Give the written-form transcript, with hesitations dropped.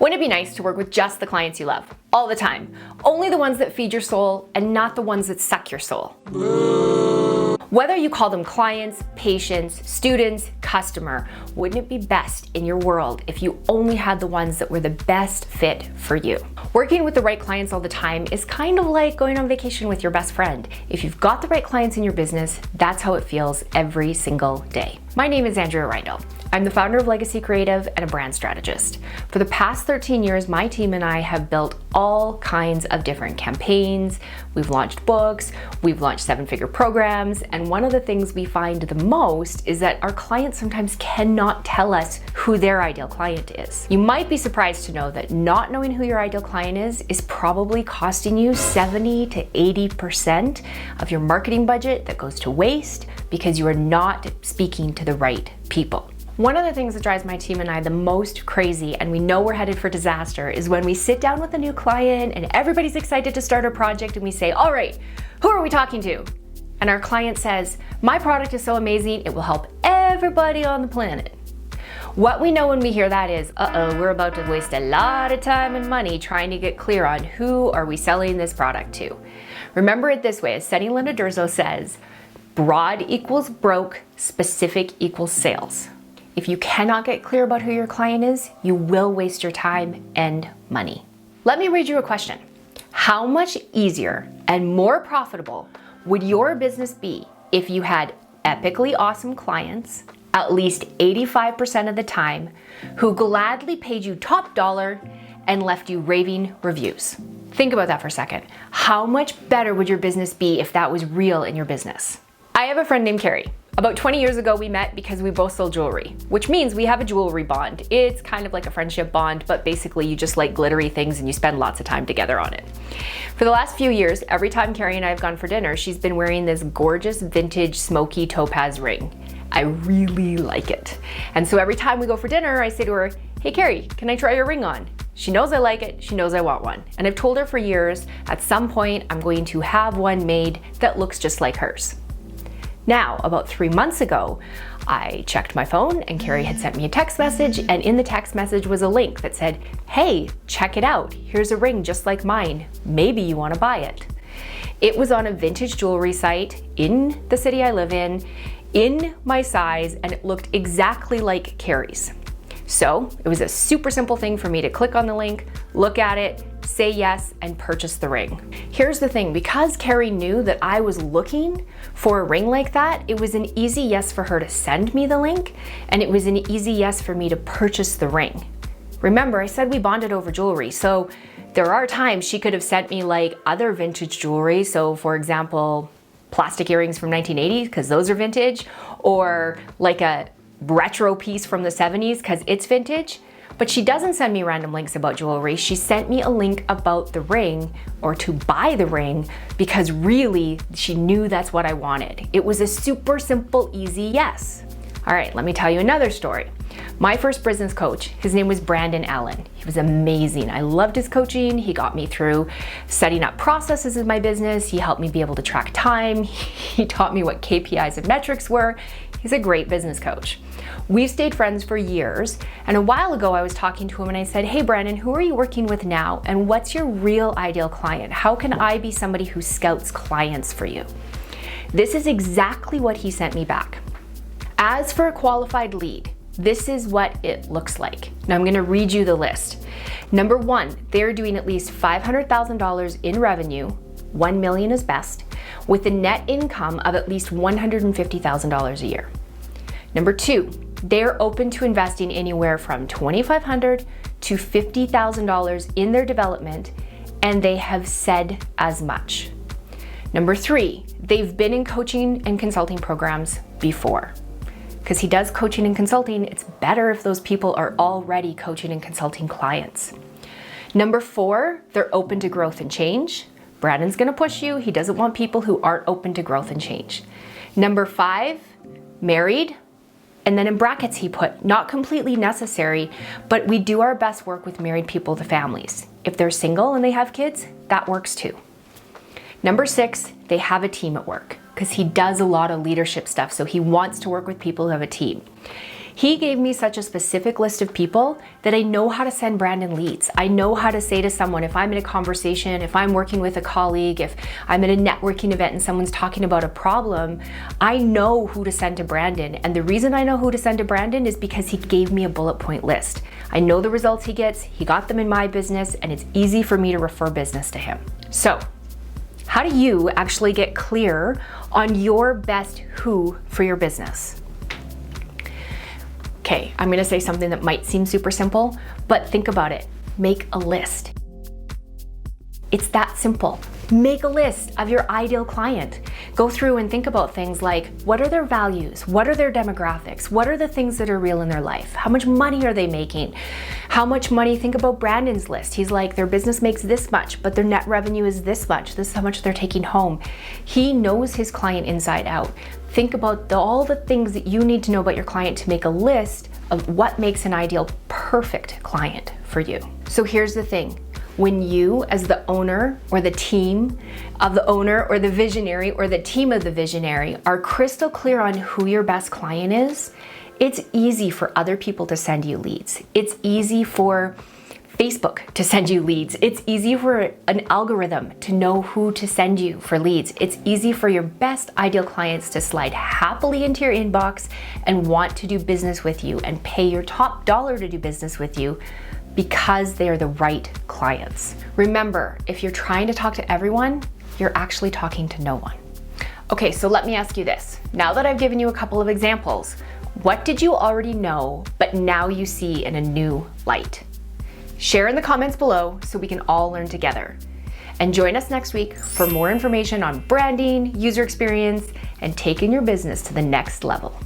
Wouldn't it be nice to work with just the clients you love, all the time? Only the ones that feed your soul and not the ones that suck your soul. Whether you call them clients, patients, students, customer, wouldn't it be best in your world if you only had the ones that were the best fit for you? Working with the right clients all the time is kind of like going on vacation with your best friend. If you've got the right clients in your business, that's how it feels every single day. My name is Andrea Reindl. I'm the founder of Legacy Creative and a brand strategist. For the past 13 years, my team and I have built all kinds of different campaigns. We've launched books, we've launched seven-figure programs, and one of the things we find the most is that our clients sometimes cannot tell us who their ideal client is. You might be surprised to know that not knowing who your ideal client is probably costing you 70 to 80% of your marketing budget that goes to waste because you are not speaking to the right people. One of the things that drives my team and I the most crazy, and we know we're headed for disaster, is when we sit down with a new client and everybody's excited to start a project and we say, all right, who are we talking to? And our client says, my product is so amazing, it will help everybody on the planet. What we know when we hear that is, we're about to waste a lot of time and money trying to get clear on who are we selling this product to. Remember it this way, as Sunny Linda Durzo says, broad equals broke, specific equals sales. If you cannot get clear about who your client is, you will waste your time and money. Let me read you a question. How much easier and more profitable would your business be if you had epically awesome clients, at least 85% of the time, who gladly paid you top dollar and left you raving reviews? Think about that for a second. How much better would your business be if that was real in your business? I have a friend named Carrie. About 20 years ago, we met because we both sold jewelry, which means we have a jewelry bond. It's kind of like a friendship bond, but basically you just like glittery things and you spend lots of time together on it. For the last few years, every time Carrie and I have gone for dinner, she's been wearing this gorgeous vintage smoky topaz ring. I really like it. And so every time we go for dinner, I say to her, hey Carrie, can I try your ring on? She knows I like it, she knows I want one. And I've told her for years, at some point I'm going to have one made that looks just like hers. Now, about 3 months ago, I checked my phone and Carrie had sent me a text message, and in the text message was a link that said, hey, check it out. Here's a ring just like mine. Maybe you want to buy it. It was on a vintage jewelry site in the city I live in my size, and it looked exactly like Carrie's. So it was a super simple thing for me to click on the link, look at it, say yes, and purchase the ring. Here's the thing, because Carrie knew that I was looking for a ring like that, it was an easy yes for her to send me the link, and it was an easy yes for me to purchase the ring. Remember, I said we bonded over jewelry, so there are times she could have sent me like other vintage jewelry, so for example, plastic earrings from 1980s, because those are vintage, or like a retro piece from the 70s, because it's vintage. But she doesn't send me random links about jewelry. She sent me a link about the ring, or to buy the ring, because really she knew that's what I wanted. It was a super simple, easy yes. All right, let me tell you another story. My first business coach, his name was Brandon Allen. He was amazing. I loved his coaching. He got me through setting up processes in my business. He helped me be able to track time. He taught me what KPIs and metrics were. He's a great business coach. We've stayed friends for years, and a while ago I was talking to him and I said, hey Brandon, who are you working with now, and what's your real ideal client? How can I be somebody who scouts clients for you? This is exactly what he sent me back. As for a qualified lead, this is what it looks like. Now I'm gonna read you the list. Number one, they're doing at least $500,000 in revenue, 1 million is best, with a net income of at least $150,000 a year. Number two, they're open to investing anywhere from $2,500 to $50,000 in their development, and they have said as much. Number three, they've been in coaching and consulting programs before. Because he does coaching and consulting, it's better if those people are already coaching and consulting clients. Number four, they're open to growth and change. Brandon's gonna push you. He doesn't want people who aren't open to growth and change. Number five, married. And then in brackets he put, not completely necessary, but we do our best work with married people to families. If they're single and they have kids, that works too. Number six, they have a team at work, because he does a lot of leadership stuff, so he wants to work with people who have a team. He gave me such a specific list of people that I know how to send Brandon leads. I know how to say to someone, if I'm in a conversation, if I'm working with a colleague, if I'm at a networking event and someone's talking about a problem, I know who to send to Brandon. And the reason I know who to send to Brandon is because he gave me a bullet point list. I know the results he gets, he got them in my business, and it's easy for me to refer business to him. So, how do you actually get clear on your best who for your business? Okay, I'm gonna say something that might seem super simple, but think about it. Make a list. It's that simple. Make a list of your ideal client. Go through and think about things like, what are their values? What are their demographics? What are the things that are real in their life? How much money are they making? How much money? Think about Brandon's list. He's like, their business makes this much, but their net revenue is this much. This is how much they're taking home. He knows his client inside out. Think about all the things that you need to know about your client to make a list of what makes an ideal, perfect client for you. So here's the thing. When you, as the owner or the team of the owner or the visionary or the team of the visionary, are crystal clear on who your best client is, it's easy for other people to send you leads. It's easy for Facebook to send you leads. It's easy for an algorithm to know who to send you for leads. It's easy for your best ideal clients to slide happily into your inbox and want to do business with you and pay your top dollar to do business with you because they are the right clients. Remember, if you're trying to talk to everyone, you're actually talking to no one. Okay, so let me ask you this. Now that I've given you a couple of examples, what did you already know, but now you see in a new light? Share in the comments below so we can all learn together. And join us next week for more information on branding, user experience, and taking your business to the next level.